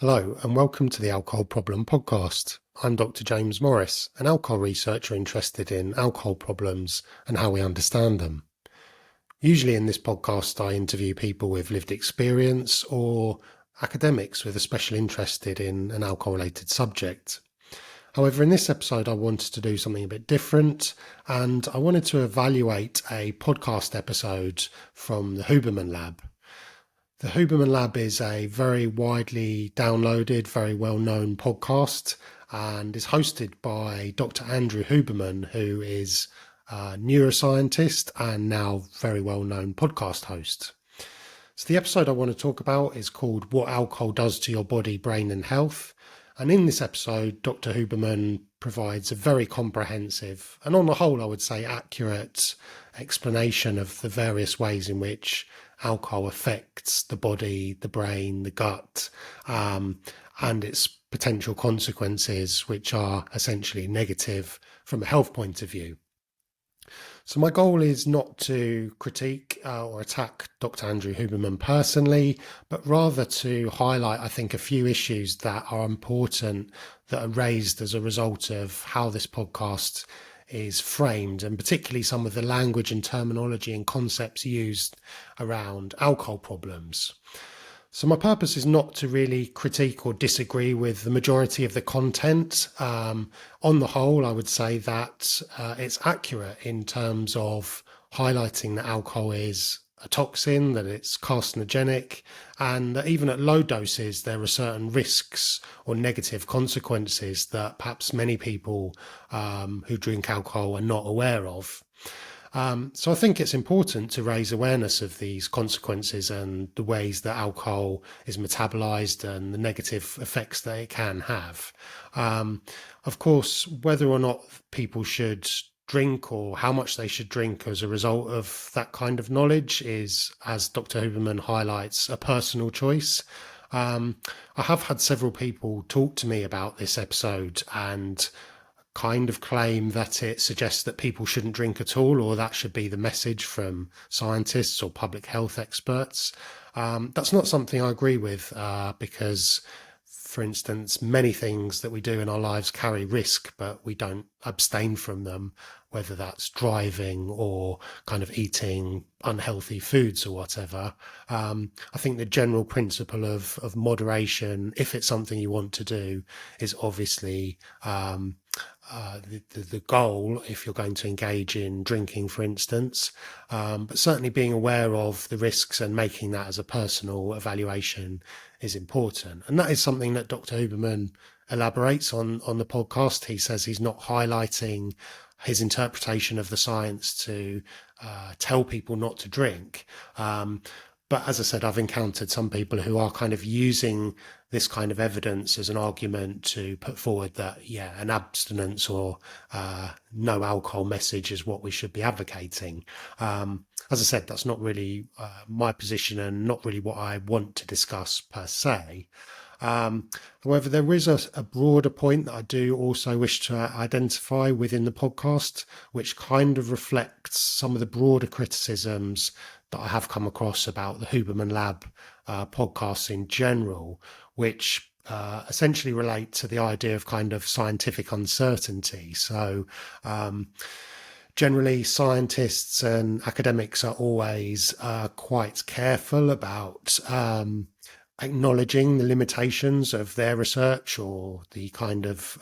Hello, and welcome to the Alcohol Problem Podcast. I'm Dr. James Morris, an alcohol researcher interested in alcohol problems and how we understand them. Usually in this podcast, I interview people with lived experience or academics with a special interest in an alcohol-related subject. However, in this episode, I wanted to do something a bit different, and I wanted to evaluate a podcast episode from the Huberman Lab. The Huberman Lab is a very widely downloaded, very well-known podcast and is hosted by Dr. Andrew Huberman, who is a neuroscientist and now very well-known podcast host. So the episode I want to talk about is called What Alcohol Does to Your Body, Brain and Health. And in this episode, Dr. Huberman provides a very comprehensive and on the whole, I would say accurate explanation of the various ways in which alcohol affects the body, the brain, the gut, and its potential consequences, which are essentially negative from a health point of view. So my goal is not to critique or attack Dr. Andrew Huberman personally, but rather to highlight, I think, a few issues that are important that are raised as a result of how this podcast is framed, and particularly some of the language and terminology and concepts used around alcohol problems. So my purpose is not to really critique or disagree with the majority of the content. On the whole, I would say that it's accurate in terms of highlighting that alcohol is a toxin, that it's carcinogenic, and that even at low doses, there are certain risks or negative consequences that perhaps many people who drink alcohol are not aware of. So I think it's important to raise awareness of these consequences and the ways that alcohol is metabolized and the negative effects that it can have. Of course, whether or not people should drink or how much they should drink as a result of that kind of knowledge is, as Dr. Huberman highlights, a personal choice. I have had several people talk to me about this episode and kind of claim that it suggests that people shouldn't drink at all, or that should be the message from scientists or public health experts. That's not something I agree with because, for instance, many things that we do in our lives carry risk, but we don't abstain from them, whether that's driving or kind of eating unhealthy foods or whatever. I think the general principle of moderation, if it's something you want to do, is obviously the goal if you're going to engage in drinking, for instance, but certainly being aware of the risks and making that as a personal evaluation is important. And that is something that Dr. Huberman elaborates on the podcast. He says he's not highlighting his interpretation of the science to tell people not to drink. But as I said, I've encountered some people who are kind of using this kind of evidence as an argument to put forward that, an abstinence or no alcohol message is what we should be advocating. As I said, that's not really my position and not really what I want to discuss per se. However, there is a broader point that I do also wish to identify within the podcast, which kind of reflects some of the broader criticisms that I have come across about the Huberman Lab podcasts in general, which essentially relate to the idea of kind of scientific uncertainty. So generally, scientists and academics are always quite careful about acknowledging the limitations of their research or the kind of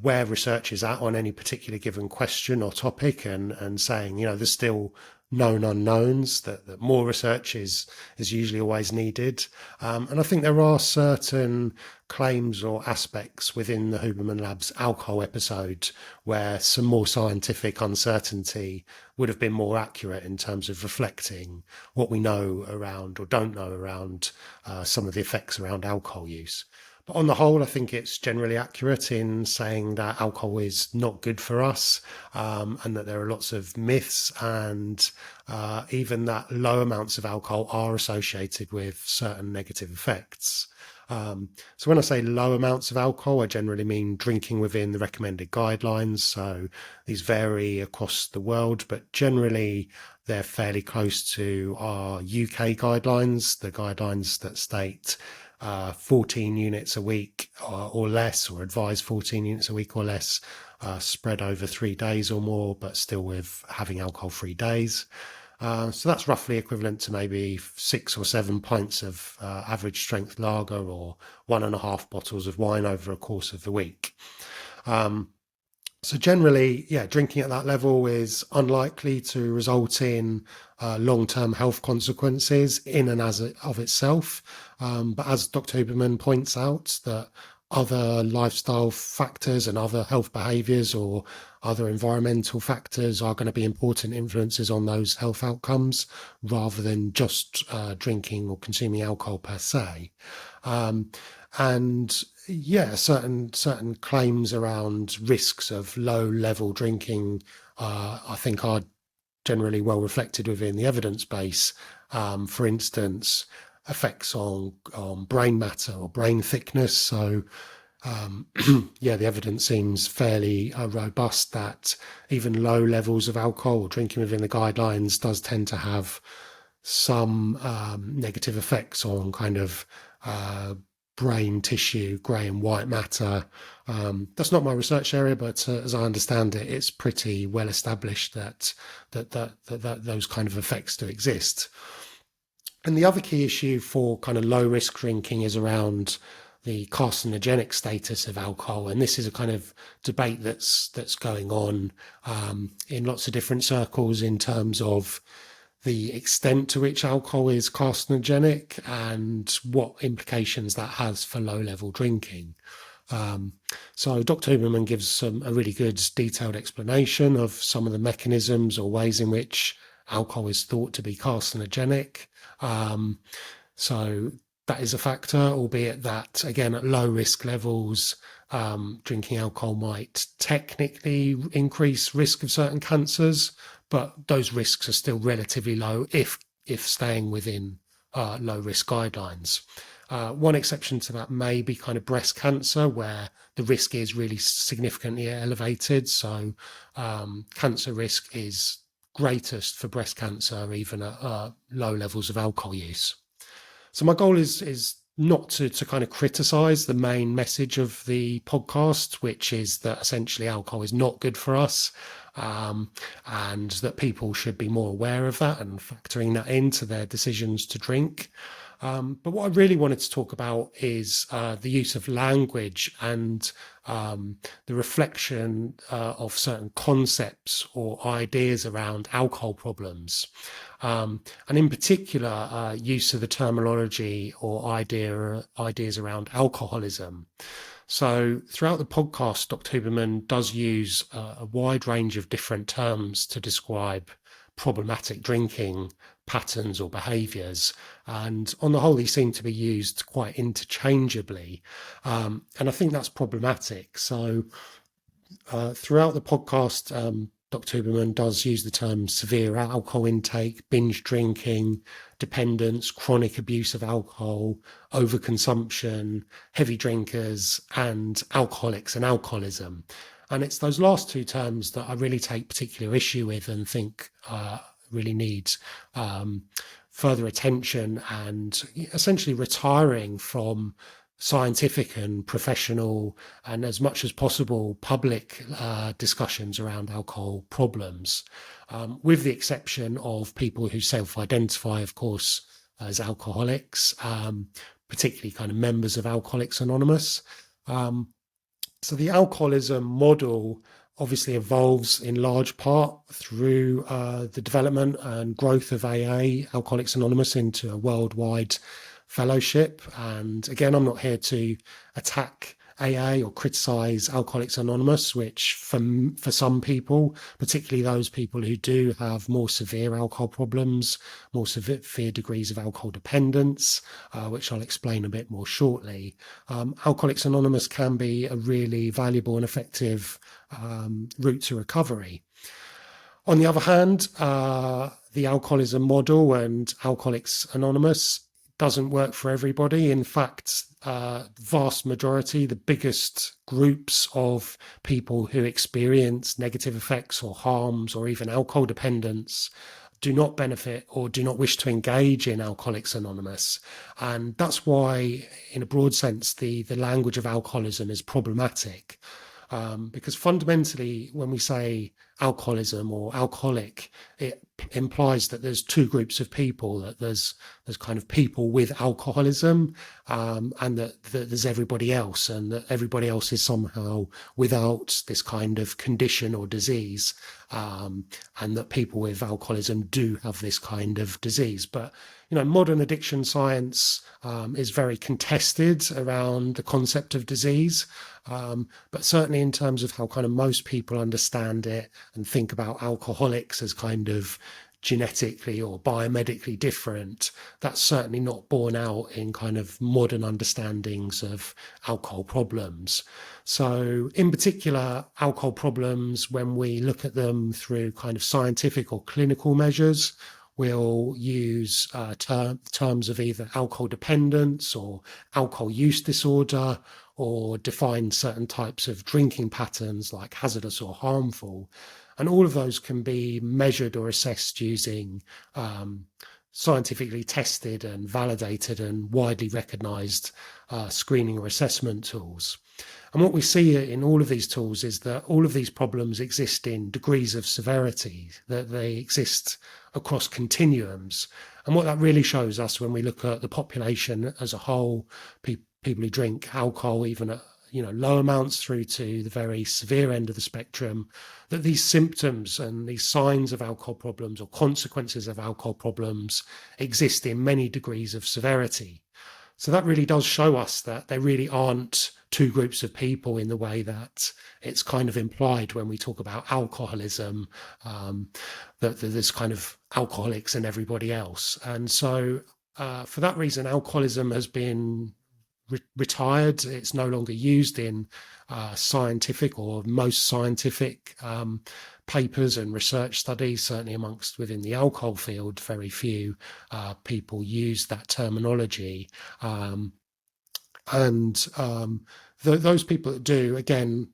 where research is at on any particular given question or topic, and saying, there's still known unknowns, that more research is usually always needed. And I think there are certain claims or aspects within the Huberman Lab's alcohol episode where some more scientific uncertainty would have been more accurate in terms of reflecting what we know around or don't know around some of the effects around alcohol use. But on the whole, I think it's generally accurate in saying that alcohol is not good for us, and that there are lots of myths, and even that low amounts of alcohol are associated with certain negative effects. So when I say low amounts of alcohol, I generally mean drinking within the recommended guidelines. So these vary across the world, but generally they're fairly close to our UK guidelines, the guidelines that state 14 units a week or less, or advise 14 units a week or less, spread over 3 days or more, but still with having alcohol-free days. So that's roughly equivalent to maybe 6 or 7 pints of average strength lager, or 1.5 bottles of wine over a course of the week. So generally, drinking at that level is unlikely to result in long-term health consequences in and as of itself. But as Dr. Huberman points out, that other lifestyle factors and other health behaviours or other environmental factors are going to be important influences on those health outcomes, rather than just drinking or consuming alcohol per se. Certain claims around risks of low-level drinking, I think, are generally well reflected within the evidence base. For instance, effects on brain matter or brain thickness. So, the evidence seems fairly robust that even low levels of alcohol or drinking within the guidelines does tend to have some negative effects on kind of brain tissue, grey and white matter. That's not my research area, but as I understand it, it's pretty well established that those kind of effects do exist. And the other key issue for kind of low risk drinking is around the carcinogenic status of alcohol, and this is a kind of debate that's going on in lots of different circles in terms of the extent to which alcohol is carcinogenic and what implications that has for low-level drinking. So Dr. Huberman gives a really good detailed explanation of some of the mechanisms or ways in which alcohol is thought to be carcinogenic. So that is a factor, albeit that, again, at low risk levels, drinking alcohol might technically increase risk of certain cancers, but those risks are still relatively low if staying within low risk guidelines. One exception to that may be kind of breast cancer, where the risk is really significantly elevated. So cancer risk is greatest for breast cancer, even at low levels of alcohol use. So my goal is not to kind of criticize the main message of the podcast, which is that essentially alcohol is not good for us, and that people should be more aware of that and factoring that into their decisions to drink. But what I really wanted to talk about is the use of language and the reflection of certain concepts or ideas around alcohol problems. And in particular, use of the terminology or ideas around alcoholism. So throughout the podcast, Dr. Huberman does use a wide range of different terms to describe problematic drinking patterns or behaviours, and on the whole these seem to be used quite interchangeably, and I think that's problematic. So throughout the podcast, Dr. Huberman does use the term severe alcohol intake, binge drinking, dependence, chronic abuse of alcohol, overconsumption, heavy drinkers, and alcoholics and alcoholism. And it's those last two terms that I really take particular issue with and think really needs further attention, and essentially retiring from scientific and professional and, as much as possible, public discussions around alcohol problems, with the exception of people who self-identify, of course, as alcoholics, particularly kind of members of Alcoholics Anonymous. So the alcoholism model obviously evolves in large part through the development and growth of AA, Alcoholics Anonymous, into a worldwide fellowship. And again, I'm not here to attack AA or criticize Alcoholics Anonymous, which for some people, particularly those people who do have more severe alcohol problems, more severe degrees of alcohol dependence, which I'll explain a bit more shortly, Alcoholics Anonymous can be a really valuable and effective route to recovery. On the other hand, the alcoholism model and Alcoholics Anonymous doesn't work for everybody. In fact, vast majority, the biggest groups of people who experience negative effects or harms or even alcohol dependence do not benefit or do not wish to engage in Alcoholics Anonymous. And that's why, in a broad sense, the language of alcoholism is problematic. Because fundamentally, when we say alcoholism or alcoholic, it implies that there's two groups of people, that there's kind of people with alcoholism, and that there's everybody else, and that everybody else is somehow without this kind of condition or disease, and that people with alcoholism do have this kind of disease. But modern addiction science is very contested around the concept of disease. But certainly in terms of how kind of most people understand it and think about alcoholics as kind of genetically or biomedically different, that's certainly not borne out in kind of modern understandings of alcohol problems. So in particular, alcohol problems, when we look at them through kind of scientific or clinical measures, we'll use terms of either alcohol dependence or alcohol use disorder, or define certain types of drinking patterns like hazardous or harmful. And all of those can be measured or assessed using scientifically tested and validated and widely recognized screening or assessment tools. And what we see in all of these tools is that all of these problems exist in degrees of severity, that they exist across continuums. And what that really shows us when we look at the population as a whole, people who drink alcohol, even at low amounts through to the very severe end of the spectrum, that these symptoms and these signs of alcohol problems or consequences of alcohol problems exist in many degrees of severity. So that really does show us that there really aren't two groups of people in the way that it's kind of implied when we talk about alcoholism, that there's kind of alcoholics and everybody else. And so for that reason, alcoholism has been retired. It's no longer used in scientific or most scientific papers and research studies. Certainly within the alcohol field, very few people use that terminology. Those people that do, again,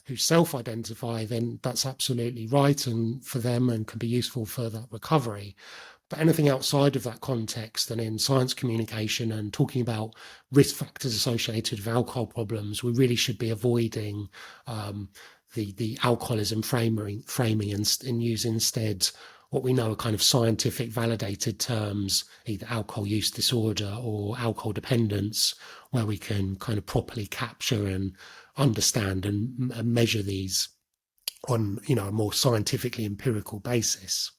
who self-identify, then that's absolutely right and for them and can be useful for that recovery. But anything outside of that context and in science communication and talking about risk factors associated with alcohol problems, we really should be avoiding the alcoholism framing and use instead what we know are kind of scientific validated terms, either alcohol use disorder or alcohol dependence, where we can kind of properly capture and understand and measure these on a more scientifically empirical basis.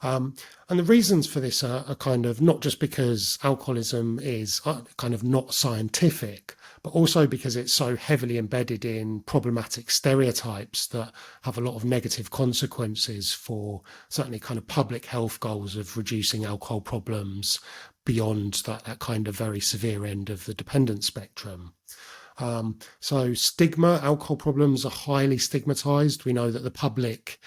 And the reasons for this are kind of not just because alcoholism is kind of not scientific, but also because it's so heavily embedded in problematic stereotypes that have a lot of negative consequences for certainly kind of public health goals of reducing alcohol problems beyond that kind of very severe end of the dependent spectrum. So stigma, alcohol problems are highly stigmatized. We know that the public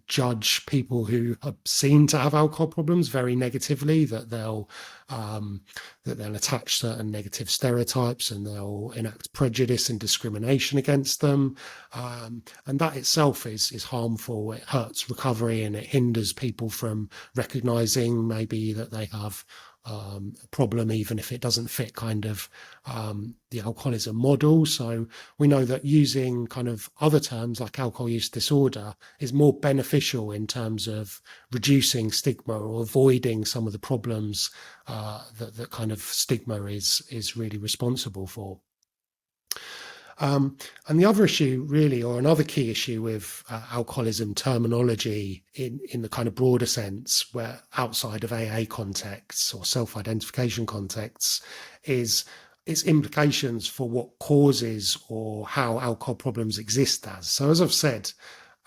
judge people who are seen to have alcohol problems very negatively, that they'll attach certain negative stereotypes and they'll enact prejudice and discrimination against them. And that itself is harmful. It hurts recovery and it hinders people from recognizing maybe that they have a problem, even if it doesn't fit kind of the alcoholism model. So we know that using kind of other terms like alcohol use disorder is more beneficial in terms of reducing stigma or avoiding some of the problems that kind of stigma is really responsible for. And the other issue really, or another key issue with alcoholism terminology in the kind of broader sense, where outside of AA contexts or self-identification contexts, is its implications for what causes or how alcohol problems exist as. So as I've said,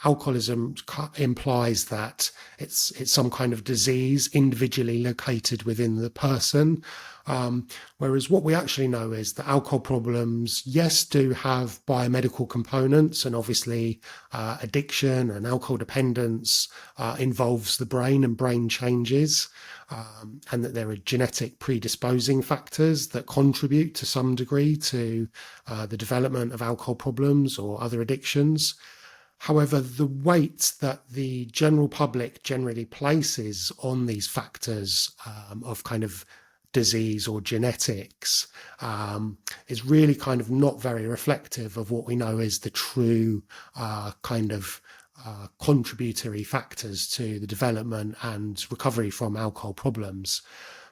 alcoholism implies that it's some kind of disease individually located within the person. Whereas what we actually know is that alcohol problems, yes, do have biomedical components, and obviously addiction and alcohol dependence involves the brain and brain changes, and that there are genetic predisposing factors that contribute to some degree to the development of alcohol problems or other addictions. However, the weight that the general public generally places on these factors of kind of disease or genetics is really kind of not very reflective of what we know is the true kind of contributory factors to the development and recovery from alcohol problems.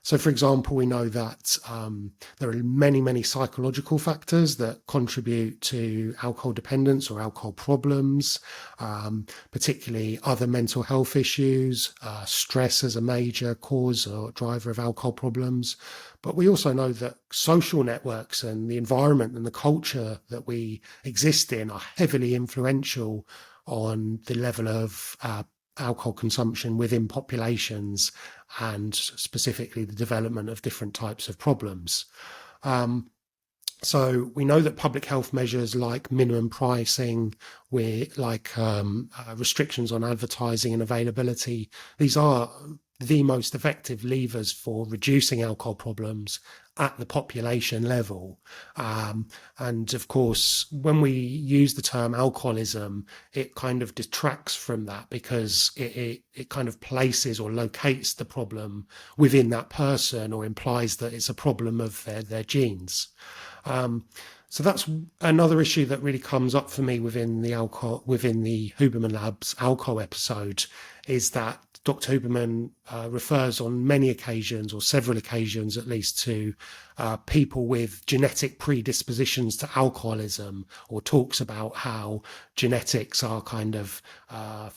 So, for example, we know that there are many, many psychological factors that contribute to alcohol dependence or alcohol problems, particularly other mental health issues, stress as a major cause or driver of alcohol problems. But we also know that social networks and the environment and the culture that we exist in are heavily influential on the level of alcohol consumption within populations and specifically the development of different types of problems. So we know that public health measures like minimum pricing, restrictions on advertising and availability, these are the most effective levers for reducing alcohol problems at the population level. And of course, when we use the term alcoholism, it kind of detracts from that because it kind of places or locates the problem within that person or implies that it's a problem of their genes. So that's another issue that really comes up for me within the Huberman Lab's alcohol episode, is that Dr. Huberman refers on many occasions, or several occasions at least, to people with genetic predispositions to alcoholism, or talks about how genetics are kind of a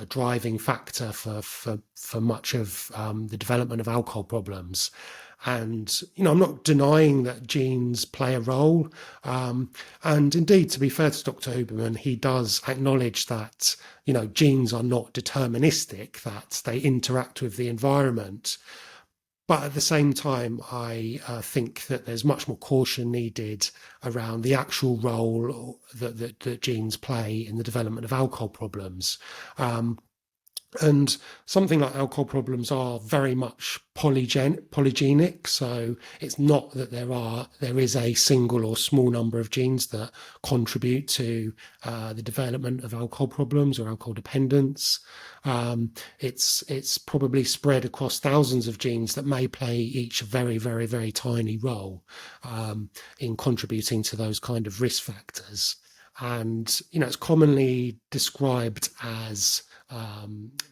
driving factor for much of the development of alcohol problems. And, I'm not denying that genes play a role. And indeed, to be fair to Dr. Huberman, he does acknowledge that, genes are not deterministic, that they interact with the environment. But at the same time, I think that there's much more caution needed around the actual role that genes play in the development of alcohol problems. And something like alcohol problems are very much polygenic. So it's not that there is a single or small number of genes that contribute to the development of alcohol problems or alcohol dependence. It's probably spread across thousands of genes that may play each a very, very, very tiny role in contributing to those kind of risk factors. And, it's commonly described as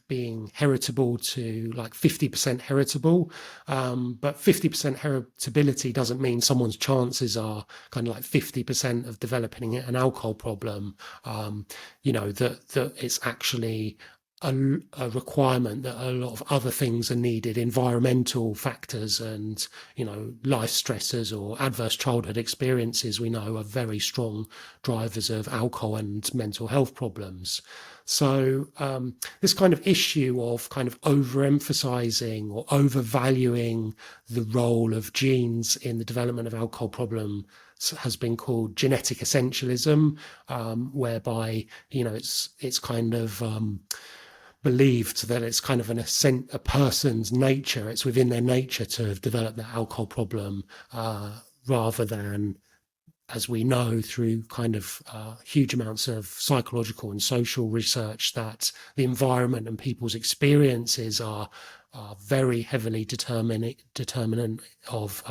being heritable to like 50% heritable. But 50% heritability doesn't mean someone's chances are kind of like 50% of developing an alcohol problem. That it's actually a requirement that a lot of other things are needed, environmental factors and, life stressors or adverse childhood experiences we know are very strong drivers of alcohol and mental health problems. So this kind of issue of kind of overemphasizing or overvaluing the role of genes in the development of alcohol problem has been called genetic essentialism, whereby, it's kind of believed that it's kind of a person's nature, it's within their nature to have developed that alcohol problem, rather than, as we know through kind of huge amounts of psychological and social research, that the environment and people's experiences are very heavily determinant of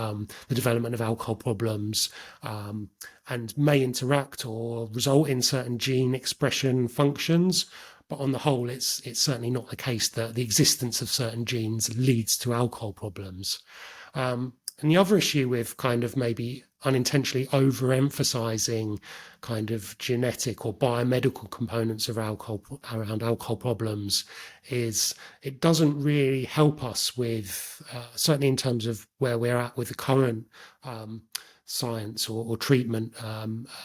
the development of alcohol problems, and may interact or result in certain gene expression functions. But on the whole, it's certainly not the case that the existence of certain genes leads to alcohol problems. And the other issue with kind of maybe unintentionally overemphasizing kind of genetic or biomedical components of around alcohol problems is it doesn't really help us with, certainly in terms of where we're at with the current science or treatment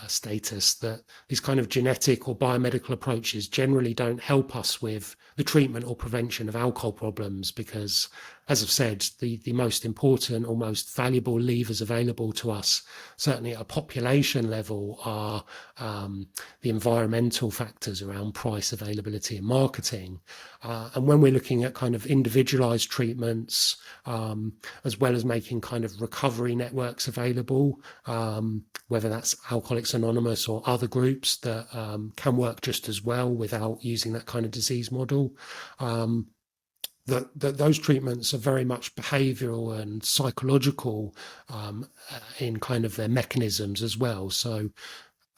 status, that these kind of genetic or biomedical approaches generally don't help us with the treatment or prevention of alcohol problems, because, as I've said, the most important or most valuable levers available to us, certainly at a population level, are the environmental factors around price, availability and marketing. And when we're looking at kind of individualized treatments, as well as making kind of recovery networks available, whether that's Alcoholics Anonymous or other groups that can work just as well without using that kind of disease model, those treatments are very much behavioural and psychological in kind of their mechanisms as well. So,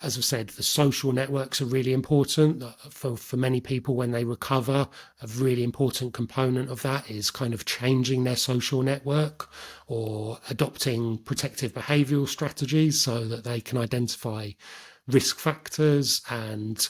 as I've said, the social networks are really important for many people when they recover. A really important component of that is kind of changing their social network or adopting protective behavioural strategies so that they can identify risk factors and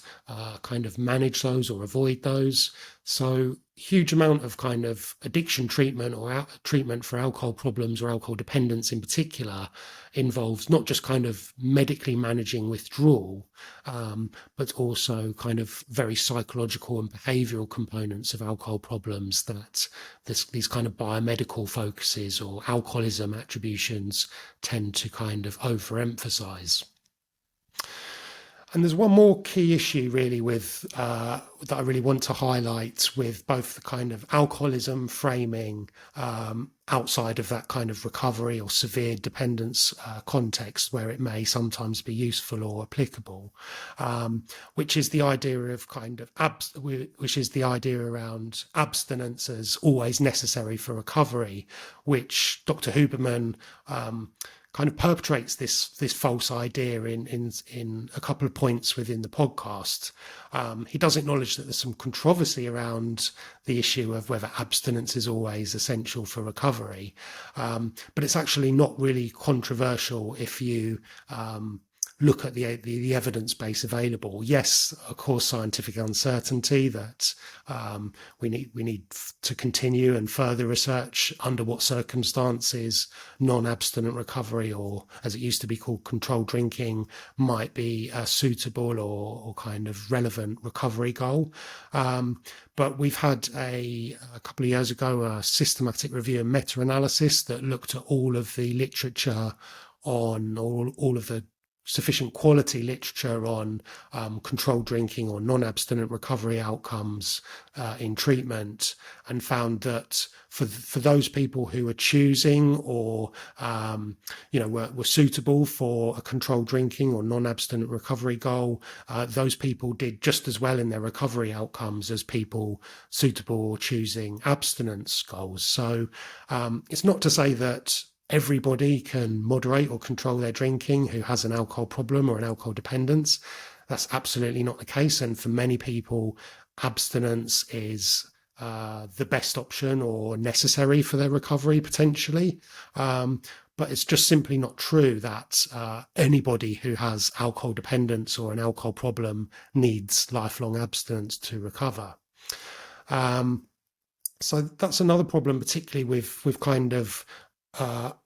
kind of manage those or avoid those. So huge amount of kind of addiction treatment or treatment for alcohol problems or alcohol dependence in particular involves not just kind of medically managing withdrawal, but also kind of very psychological and behavioural components of alcohol problems that these kind of biomedical focuses or alcoholism attributions tend to kind of overemphasize. And there's one more key issue really with that I really want to highlight with both the kind of alcoholism framing outside of that kind of recovery or severe dependence context where it may sometimes be useful or applicable, which is the idea of kind of which is the idea around abstinence as always necessary for recovery, which Dr. Huberman kind of perpetrates this false idea in a couple of points within the podcast. He does acknowledge that there's some controversy around the issue of whether abstinence is always essential for recovery, but it's actually not really controversial if you look at the evidence base available. Yes, of course, scientific uncertainty that we need to continue and further research under what circumstances non-abstinent recovery, or as it used to be called controlled drinking, might be a suitable or kind of relevant recovery goal. But we've had a couple of years ago a systematic review and meta-analysis that looked at all of the literature on all of the sufficient quality literature on controlled drinking or non-abstinent recovery outcomes in treatment, and found that for those people who are choosing or were suitable for a controlled drinking or non-abstinent recovery goal, those people did just as well in their recovery outcomes as people suitable or choosing abstinence goals. So it's not to say that everybody can moderate or control their drinking who has an alcohol problem or an alcohol dependence. That's absolutely not the case. And for many people, abstinence is the best option or necessary for their recovery potentially. But it's just simply not true that anybody who has alcohol dependence or an alcohol problem needs lifelong abstinence to recover. So that's another problem, particularly with kind of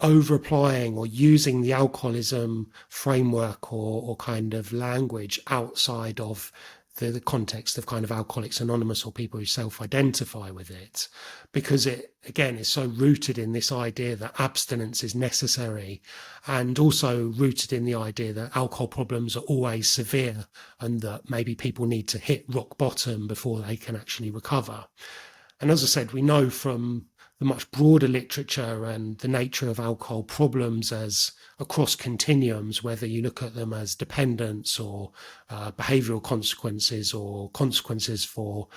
over applying or using the alcoholism framework or kind of language outside of the context of kind of Alcoholics Anonymous or people who self-identify with it, because it again is so rooted in this idea that abstinence is necessary, and also rooted in the idea that alcohol problems are always severe and that maybe people need to hit rock bottom before they can actually recover. And as I said, we know from the much broader literature and the nature of alcohol problems as across continuums, whether you look at them as dependence or behavioural consequences or consequences for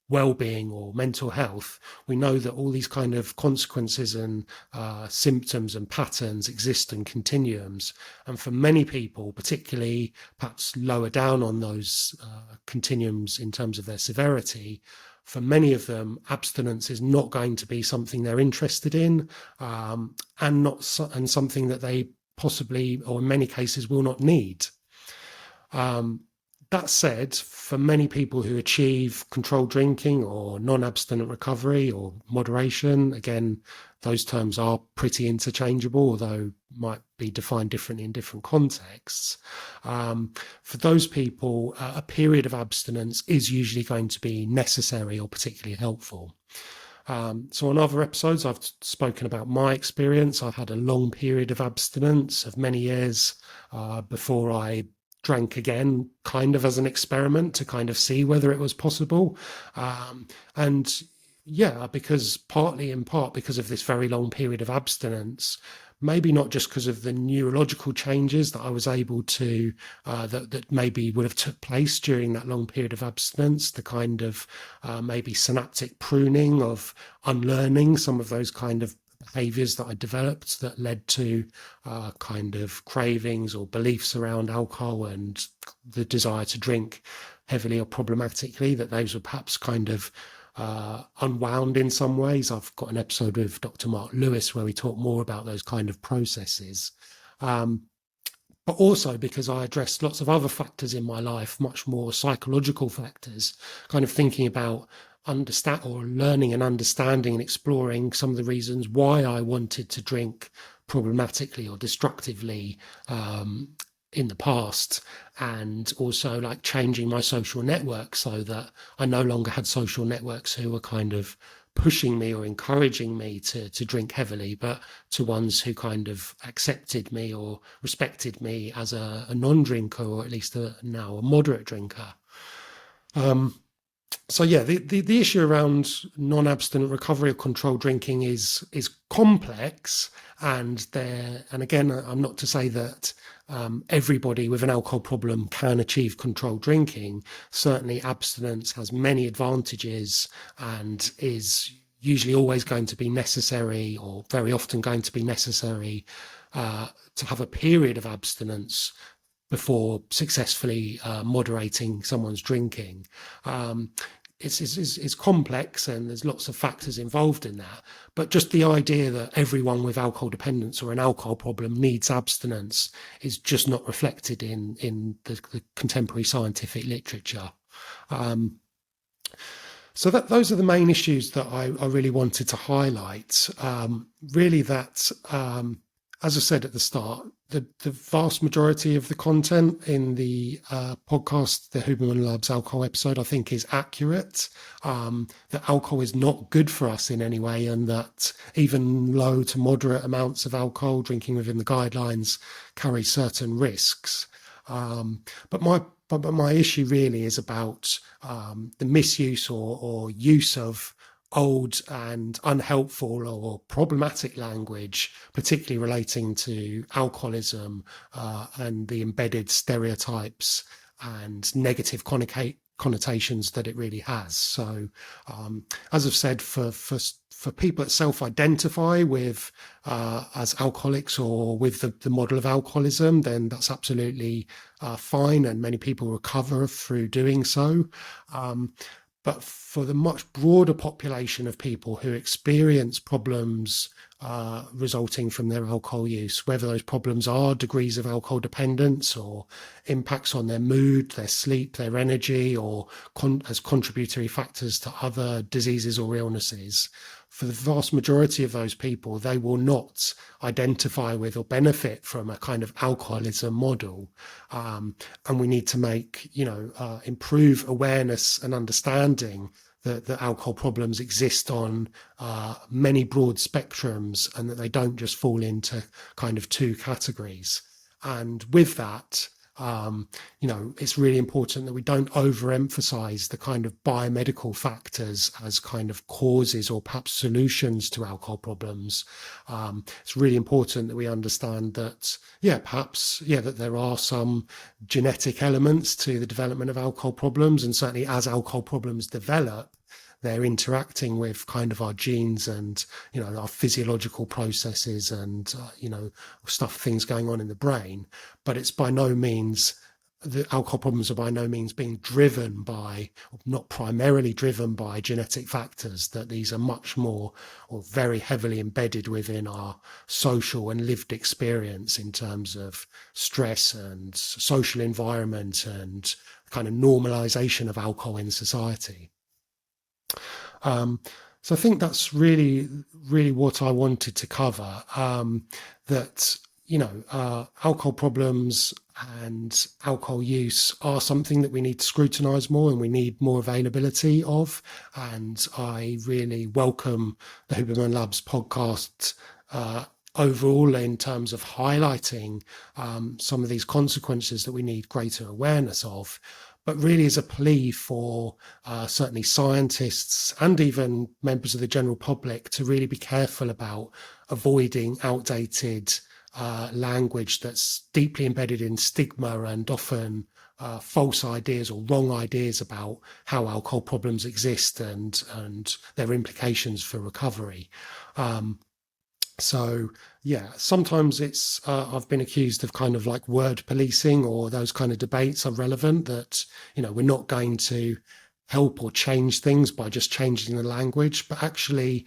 well-being or mental health, we know that all these kind of consequences and symptoms and patterns exist in continuums. And for many people, particularly perhaps lower down on those continuums in terms of their severity, for many of them, abstinence is not going to be something they're interested in, and something that they possibly, or in many cases, will not need. That said, for many people who achieve controlled drinking or non-abstinent recovery or moderation, again, those terms are pretty interchangeable, although might be defined differently in different contexts. For those people, a period of abstinence is usually going to be necessary or particularly helpful. So on other episodes, I've spoken about my experience. I've had a long period of abstinence of many years before I drank again, kind of as an experiment to kind of see whether it was possible. And yeah, because partly in part because of this very long period of abstinence, maybe not just because of the neurological changes that I was able to, that maybe would have took place during that long period of abstinence, the kind of maybe synaptic pruning of unlearning some of those kind of behaviors that I developed that led to kind of cravings or beliefs around alcohol and the desire to drink heavily or problematically, that those were perhaps kind of unwound in some ways. I've got an episode with Dr. Mark Lewis where we talk more about those kind of processes. But also because I addressed lots of other factors in my life, much more psychological factors, kind of thinking about understand or learning and understanding and exploring some of the reasons why I wanted to drink problematically or destructively in the past, and also like changing my social network so that I no longer had social networks who were kind of pushing me or encouraging me to drink heavily, but to ones who kind of accepted me or respected me as a non-drinker, or at least now a moderate drinker. So yeah, the issue around non-abstinent recovery or controlled drinking is complex, and again, I'm not to say that everybody with an alcohol problem can achieve controlled drinking. Certainly, abstinence has many advantages and is usually always going to be necessary, or very often going to be necessary, to have a period of abstinence before successfully moderating someone's drinking. It's complex and there's lots of factors involved in that. But just the idea that everyone with alcohol dependence or an alcohol problem needs abstinence is just not reflected in the contemporary scientific literature. So those are the main issues that I really wanted to highlight. Really that, as I said at the start, the vast majority of the content in the podcast, the Huberman Lab's alcohol episode, I think is accurate. That alcohol is not good for us in any way, and that even low to moderate amounts of alcohol, drinking within the guidelines, carry certain risks. But my issue really is about the misuse or use of old and unhelpful or problematic language, particularly relating to alcoholism and the embedded stereotypes and negative connotations that it really has. So, as I've said, for people that self-identify with as alcoholics or with the model of alcoholism, then that's absolutely fine, and many people recover through doing so. But for the much broader population of people who experience problems resulting from their alcohol use, whether those problems are degrees of alcohol dependence or impacts on their mood, their sleep, their energy, or as contributory factors to other diseases or illnesses, for the vast majority of those people, they will not identify with or benefit from a kind of alcoholism model. And we need to improve awareness and understanding that alcohol problems exist on many broad spectrums, and that they don't just fall into kind of two categories. And with that, it's really important that we don't overemphasize the kind of biomedical factors as kind of causes or perhaps solutions to alcohol problems. It's really important that we understand that, that there are some genetic elements to the development of alcohol problems, and certainly as alcohol problems develop, they're interacting with kind of our genes and, our physiological processes and, things going on in the brain. But it's by no means, the alcohol problems are by no means being driven by, or not primarily driven by, genetic factors, that these are much more or very heavily embedded within our social and lived experience in terms of stress and social environment and kind of normalization of alcohol in society. So I think that's really what I wanted to cover. That alcohol problems and alcohol use are something that we need to scrutinise more, and we need more availability of. And I really welcome the Huberman Lab's podcast. Overall, in terms of highlighting some of these consequences that we need greater awareness of, but really as a plea for certainly scientists and even members of the general public to really be careful about avoiding outdated language that's deeply embedded in stigma and often false ideas or wrong ideas about how alcohol problems exist and their implications for recovery. So yeah, sometimes it's I've been accused of kind of like word policing, or those kind of debates are relevant, that we're not going to help or change things by just changing the language, but actually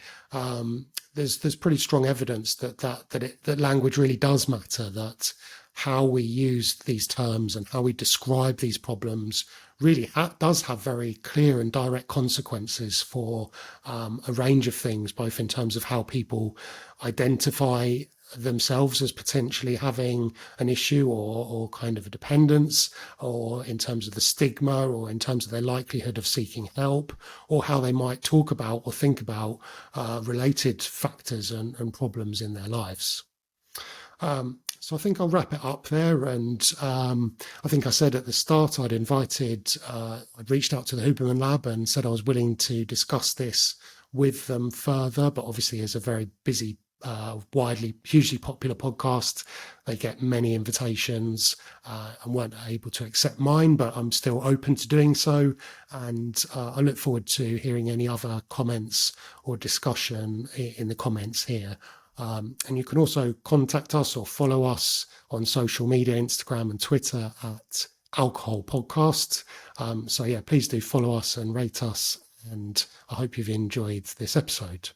there's pretty strong evidence that language really does matter, that how we use these terms and how we describe these problems really does have very clear and direct consequences for a range of things, both in terms of how people identify themselves as potentially having an issue or kind of a dependence, or in terms of the stigma, or in terms of their likelihood of seeking help, or how they might talk about or think about related factors and problems in their lives. So I think I'll wrap it up there. And I think I said at the start I'd reached out to the Huberman Lab and said I was willing to discuss this with them further. But obviously, as a very busy, hugely popular podcast, they get many invitations and weren't able to accept mine. But I'm still open to doing so. And I look forward to hearing any other comments or discussion in the comments here. And you can also contact us or follow us on social media, Instagram and Twitter at Alcohol Podcast. So yeah, please do follow us and rate us. And I hope you've enjoyed this episode.